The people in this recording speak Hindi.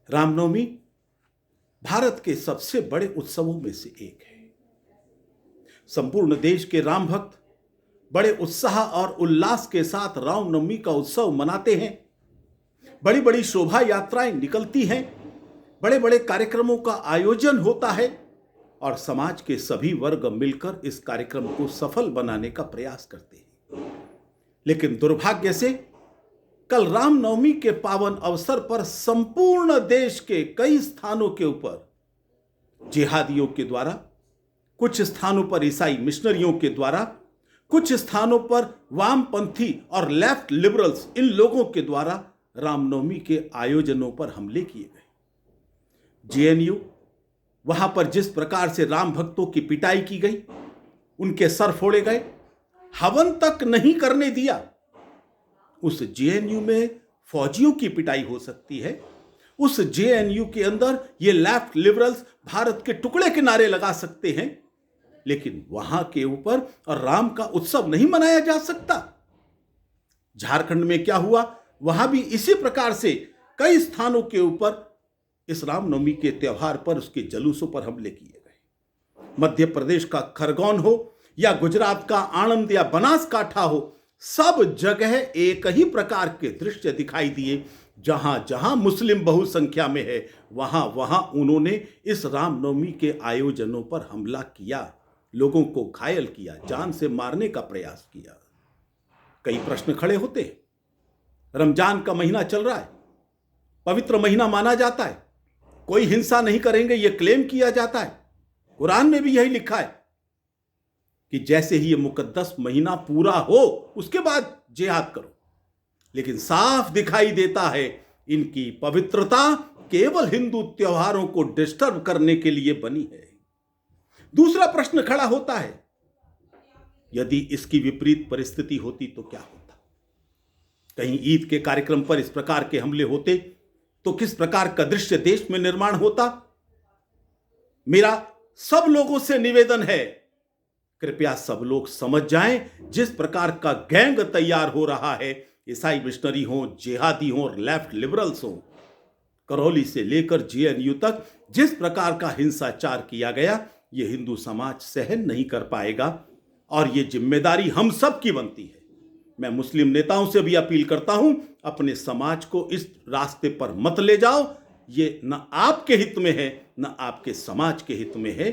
रामनवमी भारत के सबसे बड़े उत्सवों में से एक है। संपूर्ण देश के राम भक्त बड़े उत्साह और उल्लास के साथ रामनवमी का उत्सव मनाते हैं। बड़ी बड़ी शोभा यात्राएं निकलती हैं, बड़े बड़े कार्यक्रमों का आयोजन होता है और समाज के सभी वर्ग मिलकर इस कार्यक्रम को सफल बनाने का प्रयास करते हैं। लेकिन दुर्भाग्य से कल रामनवमी के पावन अवसर पर संपूर्ण देश के कई स्थानों के ऊपर जिहादियों के द्वारा, कुछ स्थानों पर ईसाई मिशनरियों के द्वारा, कुछ स्थानों पर वामपंथी और लेफ्ट लिबरल्स इन लोगों के द्वारा रामनवमी के आयोजनों पर हमले किए गए। जेएनयू, वहां पर जिस प्रकार से राम भक्तों की पिटाई की गई, उनके सर फोड़े गए, हवन तक नहीं करने दिया। उस जेएनयू में फौजियों की पिटाई हो सकती है, उस जेएनयू के अंदर ये लेफ्ट लिबरल्स भारत के टुकड़े के नारे लगा सकते हैं, लेकिन वहां के ऊपर राम का उत्सव नहीं मनाया जा सकता। झारखंड में क्या हुआ, वहां भी इसी प्रकार से कई स्थानों के ऊपर इस रामनवमी के त्यौहार पर, उसके जुलूसों पर हमले किए गए। मध्य प्रदेश का खरगोन हो या गुजरात का आणंद या बनासकांठा हो, सब जगह एक ही प्रकार के दृश्य दिखाई दिए। जहां जहां मुस्लिम बहुसंख्या में है, वहां वहां उन्होंने इस रामनवमी के आयोजनों पर हमला किया, लोगों को घायल किया, जान से मारने का प्रयास किया। कई प्रश्न खड़े होते हैं। रमजान का महीना चल रहा है, पवित्र महीना माना जाता है, कोई हिंसा नहीं करेंगे यह क्लेम किया जाता है। कुरान में भी यही लिखा है कि जैसे ही यह मुकद्दस महीना पूरा हो उसके बाद जिहाद करो। लेकिन साफ दिखाई देता है इनकी पवित्रता केवल हिंदू त्योहारों को डिस्टर्ब करने के लिए बनी है। दूसरा प्रश्न खड़ा होता है, यदि इसकी विपरीत परिस्थिति होती तो क्या होता? कहीं ईद के कार्यक्रम पर इस प्रकार के हमले होते तो किस प्रकार का दृश्य देश में निर्माण होता? मेरा सब लोगों से निवेदन है, कृपया सब लोग समझ जाएं, जिस प्रकार का गैंग तैयार हो रहा है, ईसाई मिशनरी हो, जिहादी हो और लेफ्ट लिबरल्स हो, करौली से लेकर जेएनयू तक जिस प्रकार का हिंसाचार किया गया, यह हिंदू समाज सहन नहीं कर पाएगा और यह जिम्मेदारी हम सब की बनती है। मैं मुस्लिम नेताओं से भी अपील करता हूं, अपने समाज को इस रास्ते पर मत ले जाओ। ये न आपके हित में है, न आपके समाज के हित में है।